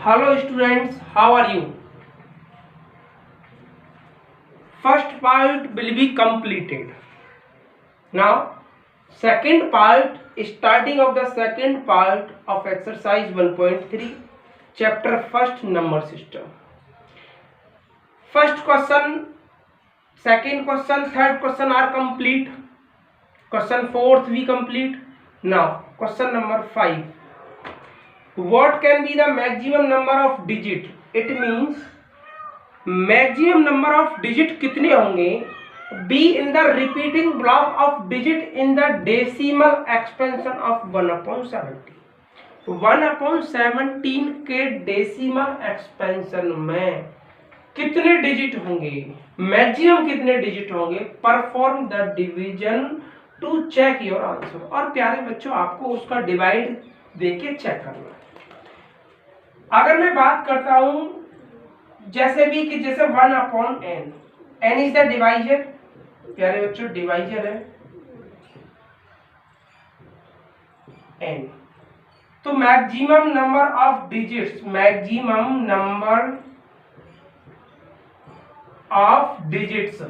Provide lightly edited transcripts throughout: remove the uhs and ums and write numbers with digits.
Hello students, how are you? First part will be completed. Now, second part, starting of the second part of exercise 1.3, chapter first number system. First question, second question, third question are complete. Question fourth we complete. Now, question number 5. What can be the maximum number of digit? It means maximum number of digit कितने होंगे? Be in the repeating block of digit in the decimal expansion of 1/17. 1/17 के decimal expansion में कितने digit होंगे? Maximum कितने digit होंगे? Perform the division to check your answer. और प्यारे बच्चों, आपको उसका डिवाइड देके चेक करना है। अगर मैं बात करता हूं जैसे भी कि जैसे 1/n, n is the divisor. प्यारे बच्चों, डिवाइजर है n। तो maximum number of digits, maximum number of digits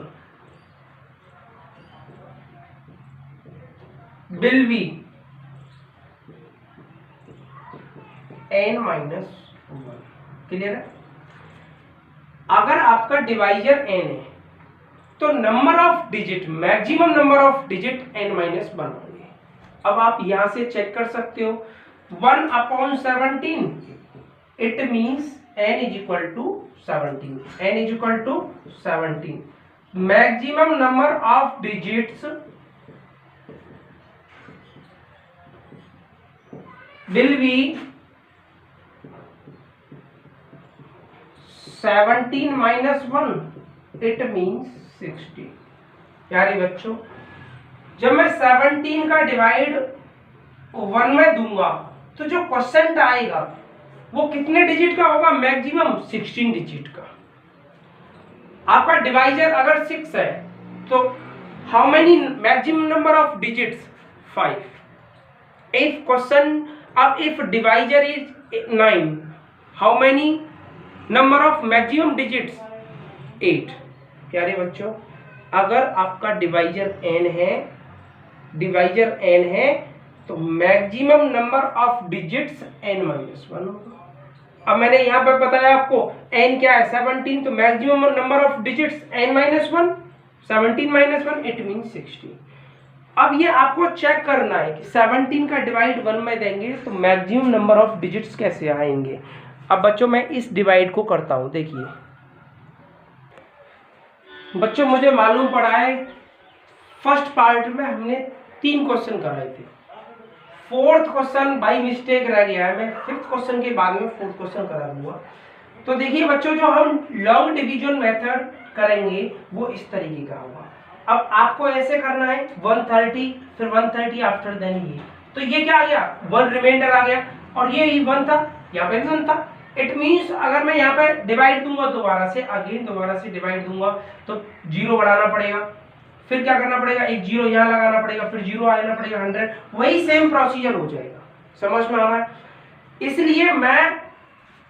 will B n-1। Clear है? अगर आपका डिवाइजर n है तो number of digit, maximum number of digit n-1 होंगे। अब आप यहां से चेक कर सकते हो 1/17, it means n is equal to 17। n is equal to 17। Maximum number of digits will be 17 minus 1, it means 60। प्यारे बच्चों, जब मैं 17 का डिवाइड 1 में दूंगा तो जो क्वेश्चन आएगा वो कितने डिजिट का होगा? मैक्सिमम 16 डिजिट का। आपका डिवाइजर अगर 6 है तो how many maximum number of digits? 5। If question, अब if divisor is 9, how many number of maximum digits? 8। प्यारे बच्चों, अगर आपका डिवाइजर n है, डिवाइजर n है तो maximum number of digits n-1 होगा। अब मैंने यहां पर बताया आपको n क्या है? 17। तो maximum number of digits n-1, 17-1 it mean 16। अब ये आपको चेक करना है कि 17 का डिवाइड 1 में देंगे तो मैक्सिमम नंबर ऑफ डिजिट्स कैसे आएंगे। अब बच्चों, मैं इस डिवाइड को करता हूं। देखिए बच्चों, मुझे मालूम पड़ा है फर्स्ट पार्ट में हमने 3 क्वेश्चन कराए थे, फोर्थ क्वेश्चन बाय मिस्टेक रह गया है। मैं फिफ्थ क्वेश्चन के बाद में फोर्थ क्वेश्चन करा दूंगा। तो देखिए बच्चों, जो हम लॉन्ग डिवीजन मेथड करेंगे वो इस तरीके का होगा। अब आपको ऐसे करना है 130, फिर 130 आफ्टर देन ये, तो ये क्या आ गया? 1 रिमाइंडर आ गया और ये ही 1 था, यहाँ पे 1 था। इट मीन्स अगर मैं यहाँ पे डिवाइड दूंगा दोबारा से, अगेन दोबारा से डिवाइड दूंगा तो 0 बढ़ाना पड़ेगा, फिर क्या करना पड़ेगा? एक 0 यहाँ लगाना पड़ेगा, फिर 0 आना पड़ेगा 100। वही सेम प्रोसीजर हो जाएगा। समझ में आ रहा है? इसलिए मैं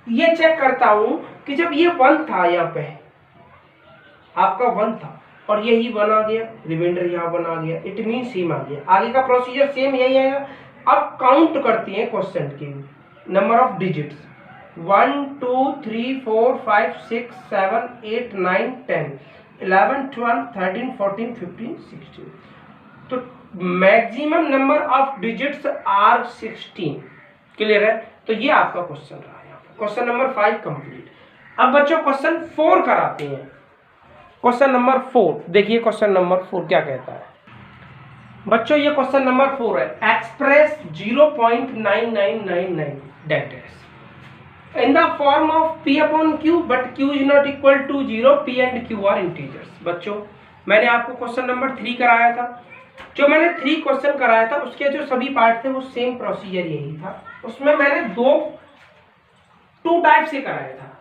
ये चेक करता हूं कि जब ये 1 था, यहाँ पे आपका 1 था और यही 1 आ गया, रिमाइंडर यहाँ 1 आ गया, इट मीन सेम आ गया। आगे का प्रोसीजर सेम यही आएगा। अब काउंट करते हैं क्वेश्चन के नंबर ऑफ डिजिट्स। 1 2 3 4 5 6 7 8 9 10 11 12 13 14 15 16। तो maximum number of digits are 16। Clear है? तो ये आपका क्वेश्चन रहा है। Question number 5 complete. अब बच्चों क्वेश्चन 4 कराते हैं। क्वेश्चन नंबर 4 देखिए, क्वेश्चन नंबर 4 क्या कहता है बच्चों? ये क्वेश्चन नंबर 4 है। Express 0.9999 that is in the form of p upon q but q is not equal to 0, p and q are integers। बच्चों, मैंने आपको क्वेश्चन नंबर 3 कराया था। जो मैंने 3 क्वेश्चन कराया था उसके जो सभी पार्ट थे वो सेम प्रोसीजर यही था। उसमें मैंने 2 टाइप से कराया था,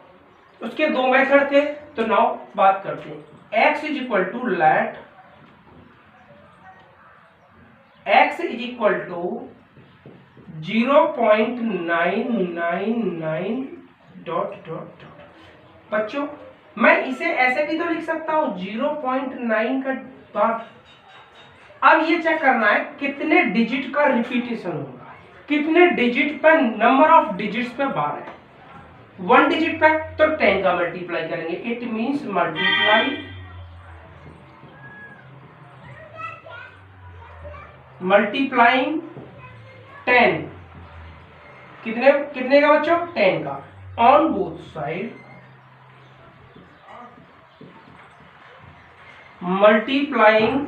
उसके 2 मेथड थे। तो नाउ बात करते हैं। x is equal to let x is equal to 0.999 dot dot dot. बच्चों मैं इसे ऐसे भी तो लिख सकता हूं 0.9 का डॉट। अब ये चेक करना है कितने डिजिट का रिपीटेशन होगा, कितने डिजिट पर, नंबर ऑफ डिजिट्स पे बार है। 1 डिजिट पे तो 10 का मल्टीप्लाई करेंगे, इट मींस मल्टीप्लाइंग 10, कितने कितने का बच्चों, 10 का, on both side, multiplying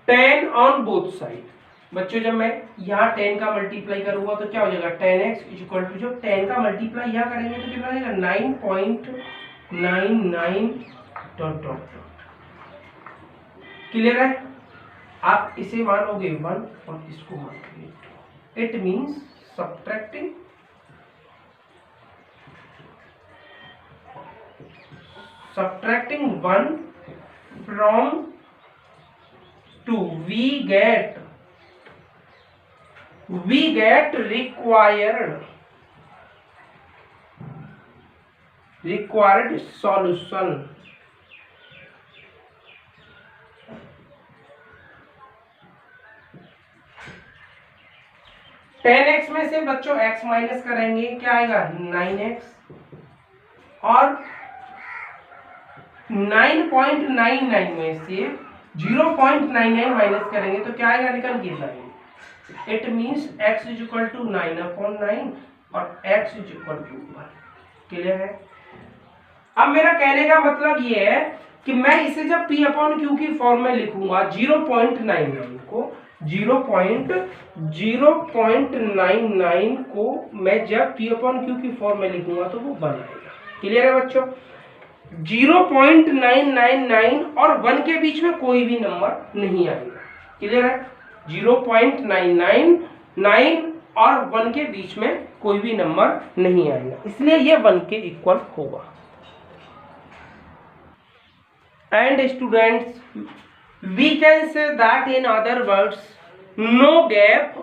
10 on both side. बच्चों जब मैं यहाँ 10 का मल्टीप्लाई करूंगा तो क्या हो जाएगा, 10x इक्वल टू, जो 10 का मल्टीप्लाई यहाँ करेंगे तो कितना आएगा, 9.99 डॉट डॉट डॉट। क्लियर है? आप इसे मानोगे 1 और इसको मानोगे 2। It means subtracting subtracting 1 from 2 we get required solution। Ten x में से बच्चों x माइनस करेंगे, क्या आएगा 9x, और 9.99 में से 0.99 माइनस करेंगे तो क्या आएगा, निकल के 9। It means x is equal to 9/9 और x is equal to 1। Clear है? अब मेरा कहने का मतलब ये है कि मैं इसे जब p अपॉन क्यू की फॉर्म में लिखूंगा 0.99 को 0.99 को मैं जब p अपॉन क्यू की फॉर्म में लिखूंगा तो वो बन आएगा। क्लियर है बच्चों? 0.999 और 1 के बीच में कोई भी नंबर नहीं आएगा। क्लियर है? 0.999 और 1 के बीच में कोई भी नंबर नहीं आएगा, इसलिए ये 1 के इक्वल होगा। And students we can say that in other words no gap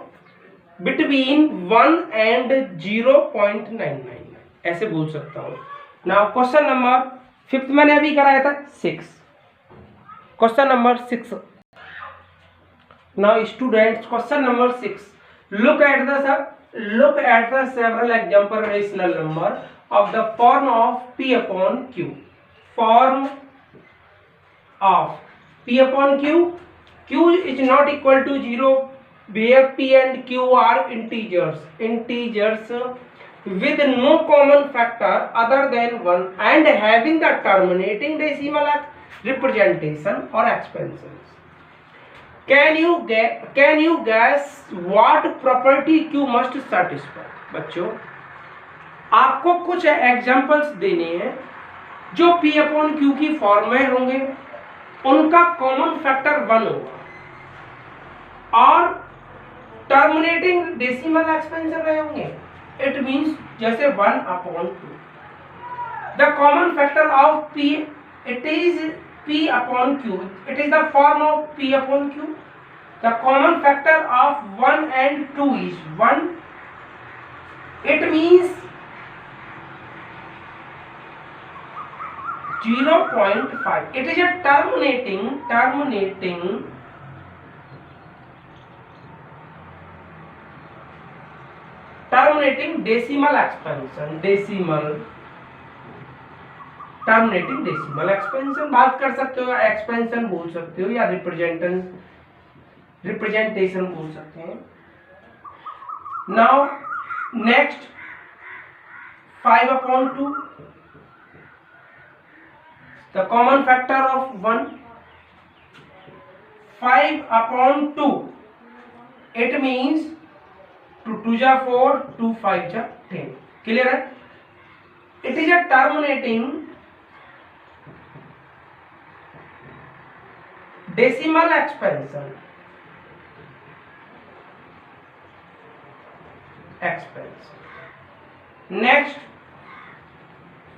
between 1 and 0.999, ऐसे बोल सकता हूं। नाउ क्वेश्चन नंबर 5 मैंने अभी कराया था 6। Question number 6। Now students question number 6, look at the several example rational number of the form of p upon q। form of p upon q, q is not equal to 0 where p and q are integers with no common factor other than 1 and having the terminating decimal representation or expansions। Can you guess what property q must satisfy? बच्चों आपको कुछ examples देने हैं जो p upon q की form में होंगे, उनका कॉमन फैक्टर 1 होगा और टर्मिनेटिंग डेसिमल एक्सपेंशन रहे होंगे। इट मींस जैसे 1 upon 2। The common factor of p, it is p upon q, it is the form of p upon q। the common factor of 1 and 2 is 1। it means 0.5। it is a terminating decimal expansion, terminating decimal expansion बात कर सकते हो, expansion बोल सकते हो, या representation बोल सकते हैं। Now next 5/2, the common factor of 1 5/2, it means 2 जा 4, 2 5 जा 10। क्लियर है? It is a terminating decimal expansion next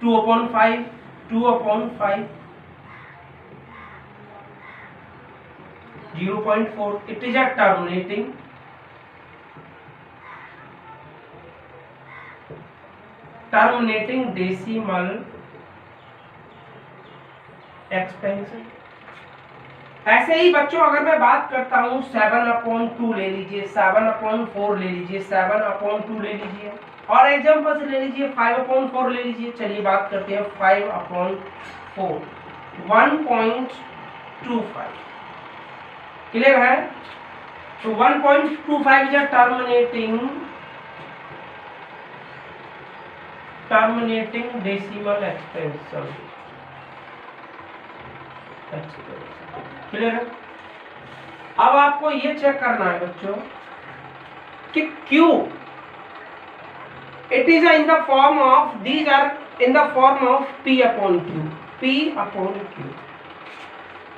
2/5 0.4, it is a terminating terminating decimal expansion. ऐसे ही बच्चों अगर मैं बात करता हूं 7/2 ले लीजिए, 7/4 ले लीजिए, 7/2 ले लीजिए, और एग्जांपल से ले लीजिए 5/4 ले लीजिए। चलिए बात करते हैं 5/4, 1.25। क्लियर है? तो 1.25 is a terminating decimal expansion. Clear है? अब आपको ये चेक करना है बच्चों कि क्यों it is in the form of, these are in the form of P/Q, P/Q।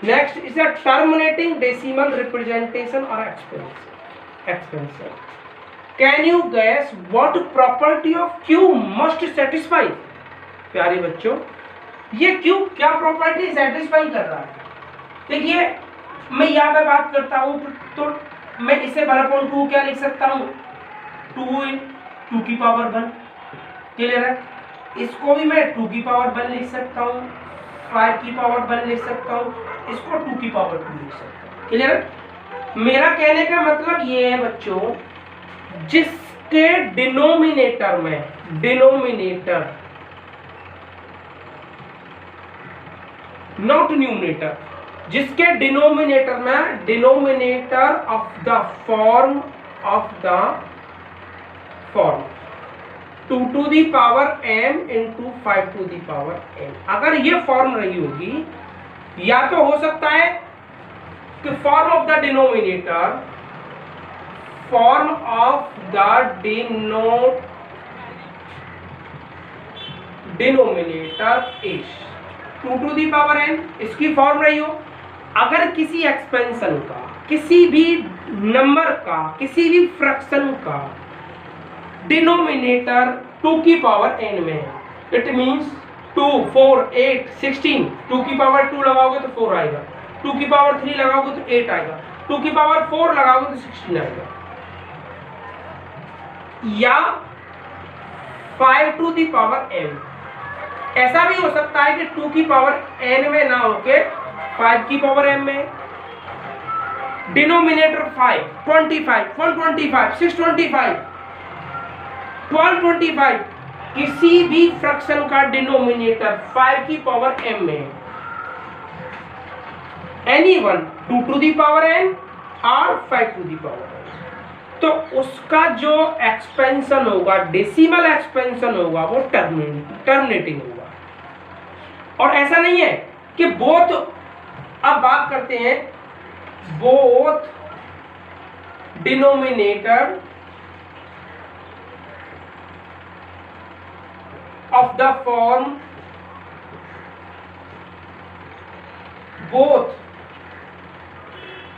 Next is a terminating decimal representation और expansion. Can you guess what property of Q must satisfy? प्यारे बच्चों, ये Q क्या property satisfy कर रहा है? देखिए मैं यहाँ पे बात करता हूँ तो मैं इसे 1/2 क्या लिख सकता हूँ, 2 की पावर 1। क्लियर है? इसको भी मैं 2 की पावर 1 लिख सकता हूँ, 5 की पावर 1 लिख सकता हूँ, इसको 2 की पावर 2 लिख सकता हूँ। क्लियर है? मेरा कहने का मतलब ये है बच्चों, जिसके डिनोमिनेटर में, डिनोमिनेटर नॉट न्यूमिनेटर, जिसके डिनोमिनेटर में, denominator of the form 2 to the power m into 5 to the power n, अगर ये फॉर्म रही होगी, या तो हो सकता है कि form of the denominator, form of the denominator is 2 to the power n, इसकी फॉर्म रही हो। अगर किसी एक्सपेंशन का, किसी भी नंबर का, किसी भी फ्रैक्शन का डिनोमिनेटर 2 की पावर n में है, इट मींस 2, 4, 8, 16, 2 की पावर 2 लगाओगे तो 4 आएगा, 2 की पावर 3 लगाओगे तो 8 आएगा, 2 की पावर 4 लगाओगे तो 16 आएगा, या 5 to the power m। ऐसा भी हो सकता है कि 2 की पावर n में ना होके 5 की पावर m में। डिनोमिनेटर 5, 25, 125, 625, 1225, किसी भी फ्रैक्शन का डिनोमिनेटर 5 की पावर m में, any one 2 to the power n और 5 to the power n, तो उसका जो एक्सपेंशन होगा, डेसिमल एक्सपेंशन होगा, वो टर्मिनेटिंग होगा। और ऐसा नहीं है कि बोथ, अब बात करते हैं both denominator of the form, both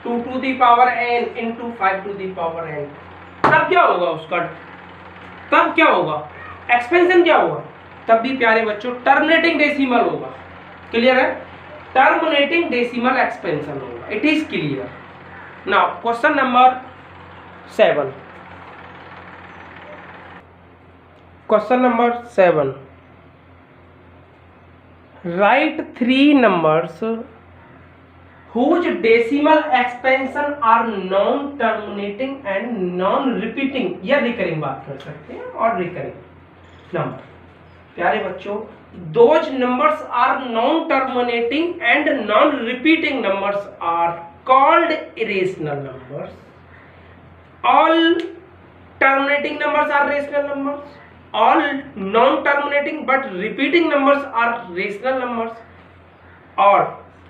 2 to the power n into 5 to the power n, तब क्या होगा उसका, तब क्या होगा, एक्सपेंशन क्या होगा? तब भी प्यारे बच्चों टर्मिनेटिंग डेसिमल होगा। क्लियर है? टर्मिनेटिंग डेसिमल एक्सपेंशन होगा। It is clear. Now question number 7, question number 7, right 3 numbers whose decimal expansion are non terminating and non repeating, या रिकरिंग बात कर सकते हैं, और रिकरिंग नंबर। प्यारे बच्चों, those numbers are non terminating and non repeating numbers are called irrational numbers. All terminating numbers are rational numbers, all non terminating but repeating numbers are rational numbers, or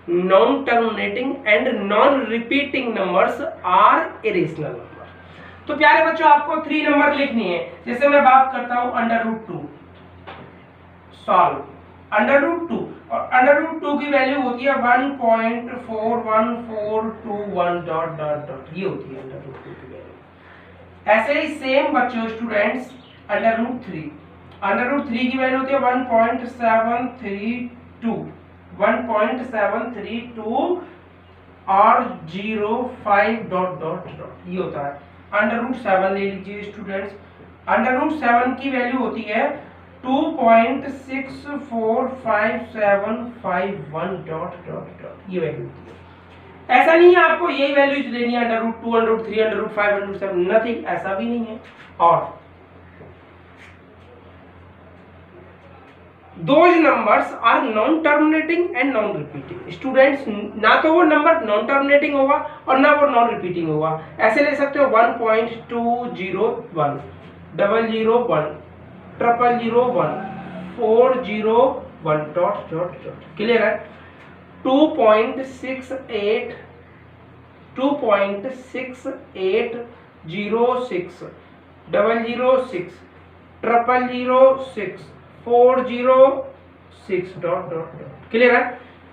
non terminating and non repeating numbers are irrational numbers। तो प्यारे बच्चों आपको 3 number लिखनी है। जैसे मैं बात करता हूं √2, सॉल्व √2, और √2 की वैल्यू होती है 1.41421 डॉट डॉट डॉट, ये होती है √2 की वैल्यू। ऐसे ही सेम बच्चों स्टूडेंट्स √3 की वैल्यू होती है 1.732 और 05 डॉट डॉट डॉट, ये होता है। √7 ले लीजिए स्टूडेंट्स, √7 की वैल्यू होती है 2.645751 डॉट डॉट डॉट, ये वैल्यू होती है। ऐसा नहीं है आपको यही वैल्यूज लेनी है, √2, √3, √5, √7, नथिंग, ऐसा भी नहीं है। और those numbers are non terminating and non repeating। Students ना तो वो नंबर नॉन टर्मिनेटिंग होगा और ना वो नॉन रिपीटिंग होगा। ऐसे ले सकते हो 1.201, 001, 0001, 401 डॉट डॉट डॉट, क्लियर है। 2.68, 2.6806, 006, 006, 0006, 406 डॉट डॉट डॉट, क्लियर है।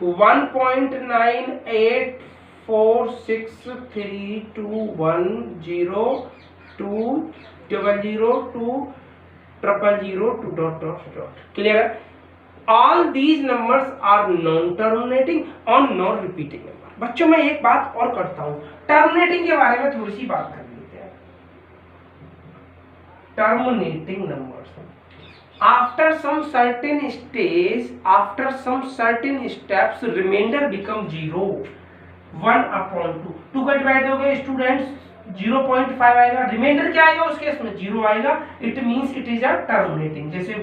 1.9446321002002002 डॉट डॉट डॉट, क्लियर है। All these numbers are non terminating और नॉन रिपीटिंग नंबर। बच्चों मैं एक बात और करता हूं, टर्मिनेटिंग के बारे में थोड़ी सी बात कर लेते हैं। Terminating numbers after some certain stage, after some certain steps, remainder become 0, 1/2। 2 का डिवाइड दोगे स्टूडेंट्स 0.5 आएगा, रिमाइंडर क्या आएगा उस केस में 0 आएगा। It means it is a terminating, जैसे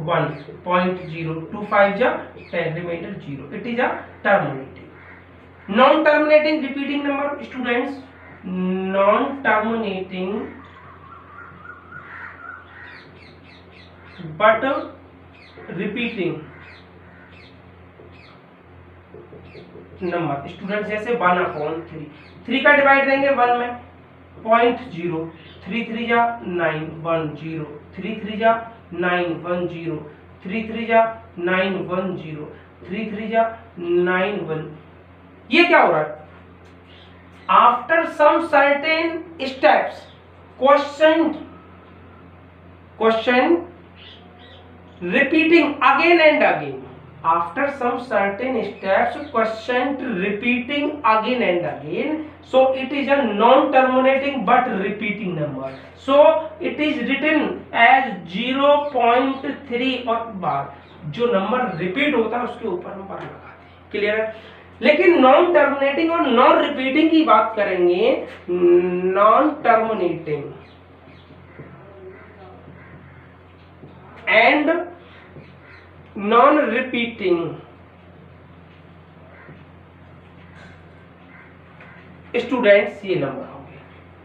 1.025 जा 10, remainder 0, it is a terminating. Non terminating repeating number students, non terminating but repeating number student, जैसे 1/3, 3 का डिवाइड देंगे 1 में 0.0, 3 3 जा 9, 1 0, 3 3 जा 9, 1 0, 3 3 जा 9, 1 0, 3 3 जा 9 1। ये क्या हो रहा है? After some certain steps, question repeating again and again, after some certain steps question repeating again and again, so it is a non terminating but repeating number, so it is written as 0.3 और बार जो number repeat होता है उसके ऊपर हम बार लगाते हैं, clear है। लेकिन नॉन टर्मिनेटिंग और नॉन रिपीटिंग की बात करेंगे, non terminating and non repeating students, ये नंबर होंगे।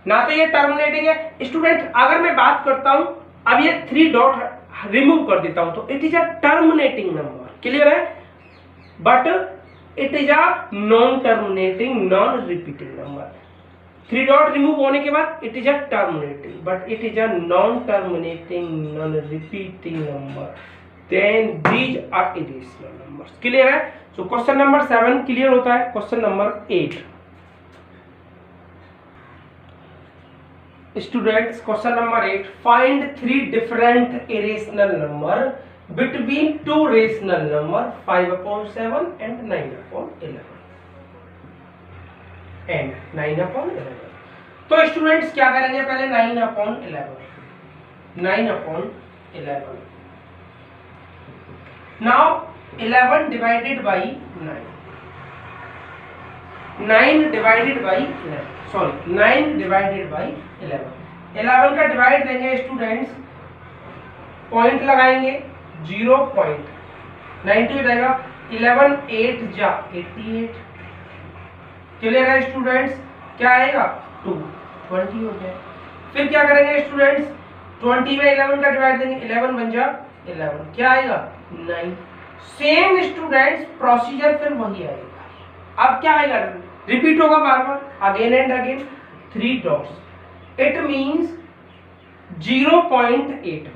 ना तो ये टर्मिनेटिंग है स्टूडेंट, अगर मैं बात करता हूं अब ये 3 डॉट रिमूव कर देता हूं तो it is a terminating number, clear है। But it is a non terminating non repeating number. 3 dot remove होने के बाद it is a terminating but it is a non terminating non repeating number, then these are irrational numbers, clear है। So question number 7 clear होता है। Question number 8 students, question number 8, find 3 different irrational number between 2 rational number 5/7 and 9/11 and 9/11। तो students क्या करेंगे, पहले 9/11, 9/11। Now 11 divided by 9, 9 divided by 11, sorry 9 divided by 11, 11 का divide देंगे students, point लगाएंगे 0.92 रहेगा, 11 8 जा 88, क्लियर है स्टूडेंट्स। क्या आएगा 2, 20 हो जाए। फिर क्या करेंगे स्टूडेंट्स, 20 में 11 का डिवाइड देंगे, 11 बन जा 11, क्या आएगा 9। सेम स्टूडेंट्स प्रोसीजर फिर वही आएगा। अब क्या आएगा, रिपीट होगा बार बार, again and again 3 dots, it means 0.81,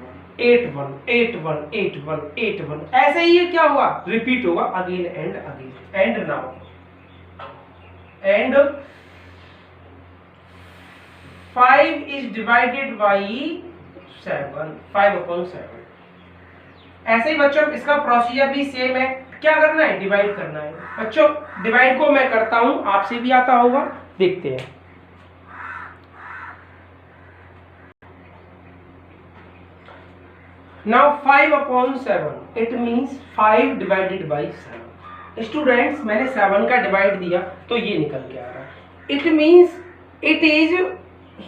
81, 81, 81, 81, ऐसे ही क्या होगा, रिपीट होगा again and again. And now and 5 is divided by 7, 5/7। ऐसे ही बच्चों इसका प्रोसीजर भी सेम है। क्या करना है, डिवाइड करना है। बच्चों डिवाइड को मैं करता हूं, आपसे भी आता होगा, देखते हैं। Now 5/7 it means 5 divided by 7। Students मैंने 7 का डिवाइड दिया तो ये निकल के आ रहा है। It means it is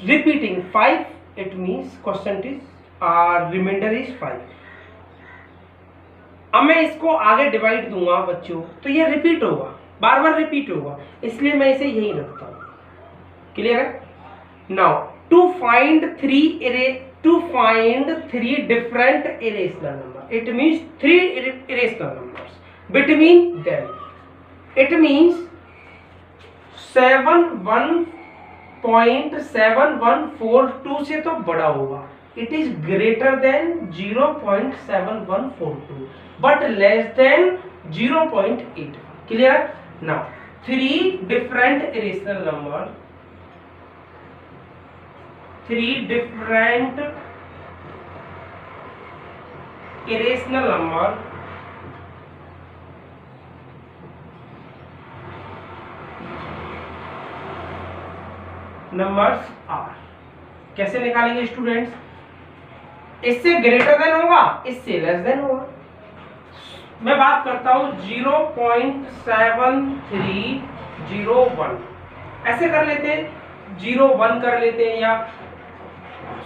repeating 5, it means question is remainder is 5। अब मैं इसको आगे डिवाइड दूंगा बच्चों तो ये रिपीट होगा, बार बार रिपीट होगा, इसलिए मैं इसे यही रखता हूं। क्लियर है? Now to find 3 different irrational number, it means 3 irrational numbers between them, it means 7.7142 से तो बड़ा होगा, it is greater than 0.7142 but less than 0.8। clear? now 3 different irrational number, 3 different irrational number numbers are, कैसे निकालेंगे students? इससे greater than होगा, इससे less than होगा। मैं बात करता हूं 0.7301, ऐसे कर लेते हैं, 01 कर लेते हैं, या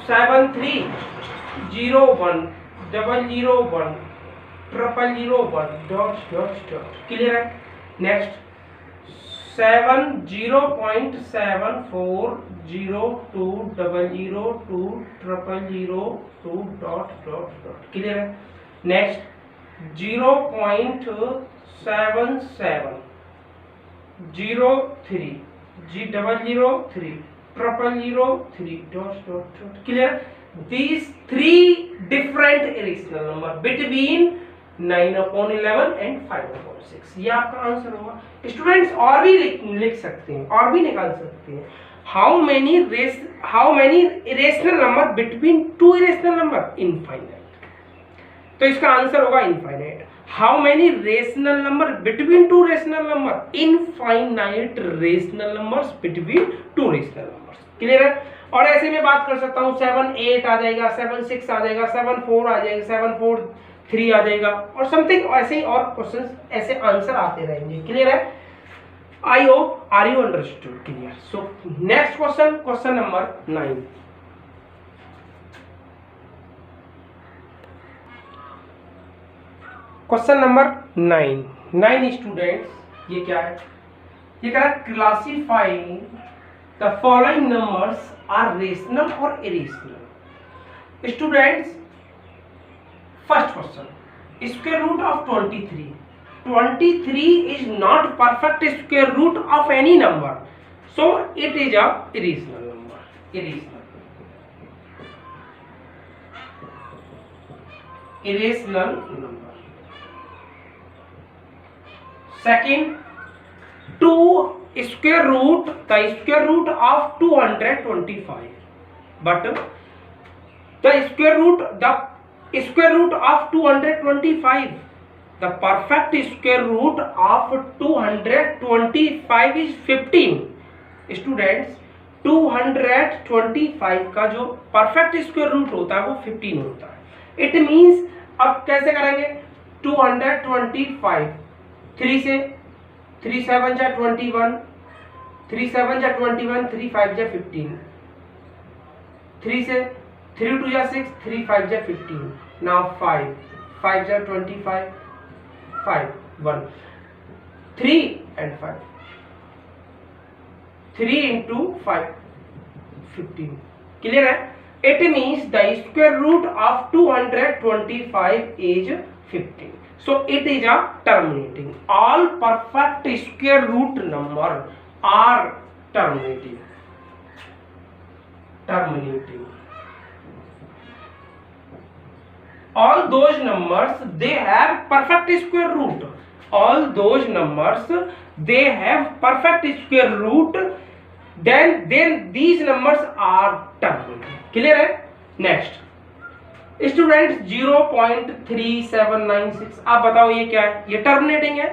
7301 001 001 डॉट डॉट डॉट। क्लियर है? Next 0.7402 002 002 dot dot dot. Clear है? Next 0.77 03 003 003 dot dot dot. Clear? These 3 different irrational number between 9/11 and 5/6, ये आपका आंसर होगा। स्टूडेंट्स और भी लिख सकते हैं, और भी निकाल सकते हैं। How many irrational number between 2 irrational number? Infinite. तो इसका आंसर होगा infinite. How many rational number between 2 rational number? Infinite rational numbers between 2 rational numbers. Clear है? और ऐसे में बात कर सकता हूं 7 8 आ जाएगा, 7 6 आ जाएगा, 7 4 आ जाएगा, 7 4 3 आ जाएगा, और समथिंग ऐसे ही और क्वेश्चंस ऐसे आंसर आते रहेंगे। क्लियर है? I hope are you understood? Clear? So next question, question number 9। Question number 9 students, ये क्या है? ये कह रहा है classifying the following numbers are rational और irrational. Students first question, square root of 23 is not perfect square root of any number, so it is a irrational number. Irrational number. Second, the square root of 225, but the square root of 225, the perfect square root of 225 is 15। Students 225 का जो perfect square root होता है वो 15 होता है। It means अब कैसे करेंगे? 225 3 से 3 7 जा 21, 3 7 जा 21, 3 5 जा 15, 3 से 3 2 जा 6, 3 5 जा 15, नाउ 5 जा 25, 5 1 3 and 5, 3 into 5 15। क्लियर है? It means the square root of 225 is 15, so it is a terminating. All perfect square root number are terminating. All those numbers they have perfect square root. All those numbers they have perfect square root. Then these numbers are terminating. Clear है? Next. Student 0.3796, आप बताओ ये क्या है? ये terminating है।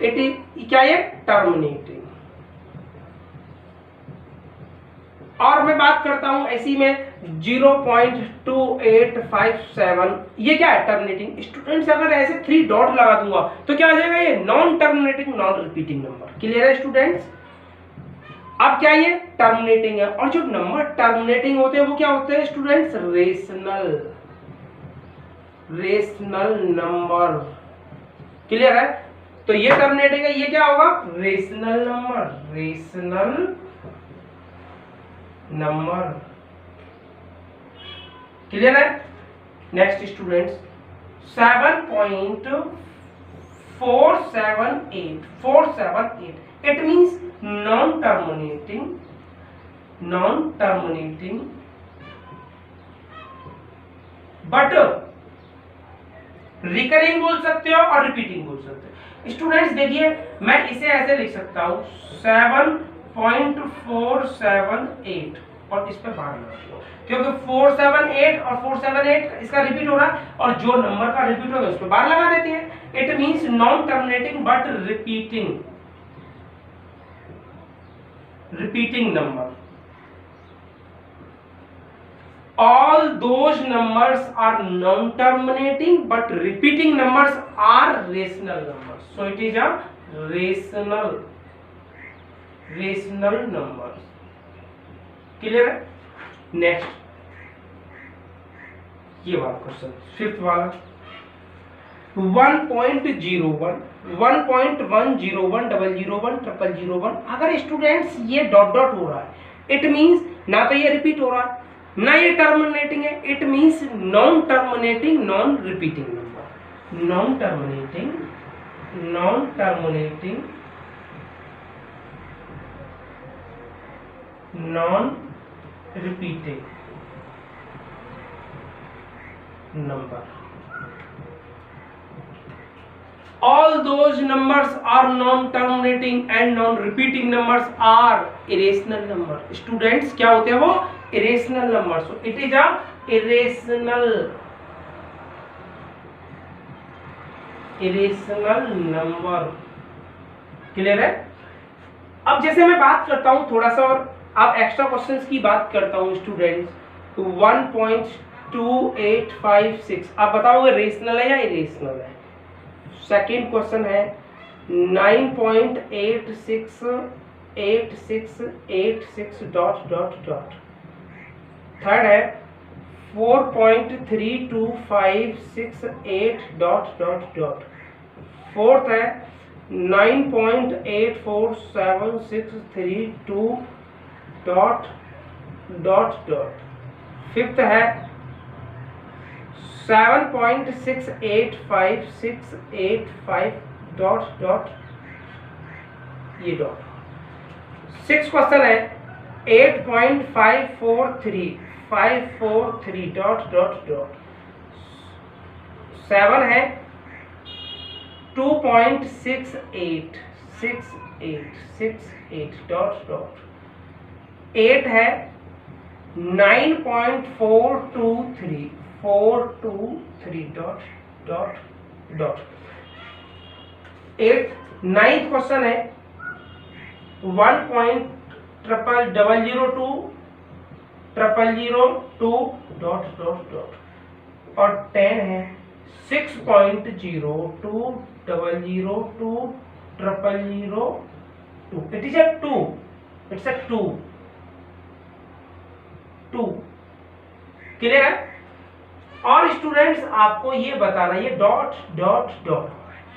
क्या है? टर्मिनेटिंग। और मैं बात करता हूं ऐसी में 0.2857, ये क्या है? टर्मिनेटिंग। स्टूडेंट्स अगर ऐसे 3 डॉट लगा दूंगा तो क्या आ जाएगा? ये non terminating non repeating number. Clear है स्टूडेंट्स? अब क्या ये टर्मिनेटिंग है, और जो नंबर टर्मिनेटिंग होते हैं वो क्या होते हैं स्टूडेंट्स? Rational number. क्लियर है? तो ये टर्मिनेटिंग है, ये क्या होगा? Rational number. क्लियर है? Next students 7.478 it means non terminating but recurring बोल सकते हो और रिपीटिंग बोल सकते हो। स्टूडेंट्स देखिए मैं इसे ऐसे लिख सकता हूं 7.478 और इस पे बार लगा, क्योंकि 478 और 478 इसका रिपीट हो रहा है और जो नंबर का रिपीट होगा उस पे बार लगा देती है। It means non terminating but repeating number. All those numbers are non-terminating but repeating numbers are rational numbers. So it is a rational numbers. Clear है? Next ये वाला क्वेश्चन 5th वाला 1.01 1.101 001 0001। अगर स्टूडेंट्स ये डॉट डॉट हो रहा है it means ना तो ये रिपीट हो रहा है ना ये टर्मिनेटिंग है, it means non terminating non repeating number. Non terminating non repeating number. All those numbers are non-terminating and non-repeating numbers are irrational number. Students क्या होते हैं वो? Irrational numbers. So it is a irrational number. Clear है? अब जैसे मैं बात करता हूँ थोड़ा सा और अब एक्स्ट्रा क्वेश्चंस की बात करता हूँ स्टूडेंट्स 1.2856। आप बताओगे रेशनल है या इरेशनल है? सेकेंड क्वेश्चन है 9.868686 डॉट डॉट डॉट। थर्ड है 4.3256 डॉट डॉट डॉट। फोर्थ है 9.847632 डॉट डॉट डॉट। फिफ्थ है 7.685685 डॉट डॉट ये डॉट। सिक्स क्वेश्चन है 8.543543 डॉट डॉट डॉट। सेवन है 2.686868 डॉट डॉट। एट है 9.423 dot dot dot. Eight. Ninth question है 1.0002002 dot dot dot. और 10 है 6.020020002। It is a 2, it's a 2। Clear है? और स्टूडेंट्स आपको ये बताना ये डॉट डॉट डॉट।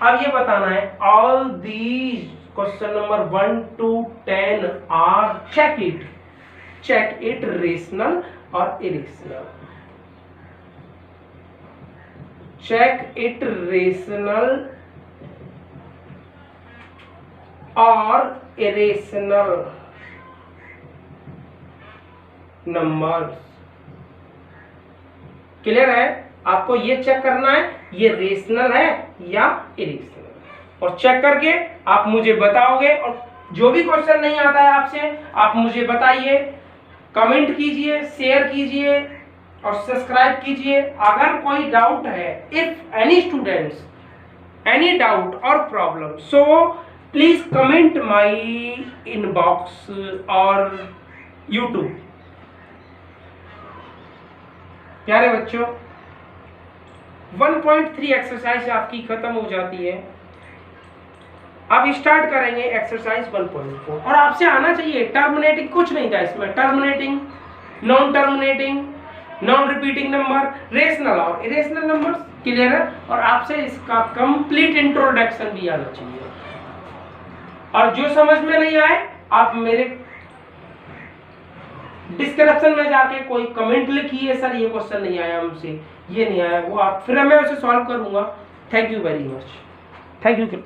अब ये बताना है all these question number 1 to 10 are check it rational और इरेशनल। चेक इट रेशनल और इरेशनल नंबर्स। क्लियर है? आपको ये चेक करना है ये रेशनल है या इरेशनल, और चेक करके आप मुझे बताओगे। और जो भी क्वेश्चन नहीं आता है आपसे आप मुझे बताइए, कमेंट कीजिए, शेयर कीजिए और सब्सक्राइब कीजिए। अगर कोई डाउट है, if any students any doubt और problem, so please comment my inbox और यूट्यूब। प्यारे बच्चों 1.3 एक्सरसाइज आपकी खत्म हो जाती है। अब स्टार्ट करेंगे एक्सरसाइज 1.4 और आपसे आना चाहिए। टर्मिनेटिंग कुछ नहीं था इसमें, terminating, non terminating, non repeating number, rational और इरेशनल नंबर क्लियर है। और आपसे इसका कंप्लीट इंट्रोडक्शन भी आना चाहिए। और जो समझ में नहीं आए आप मेरे डिस्क्रिप्शन में जाके कोई कमेंट लिखिए, सर ये क्वेश्चन नहीं आया हमसे, ये नहीं आया, वो आप फिर मैं उसे सॉल्व करूंगा। Thank you very much. Thank you.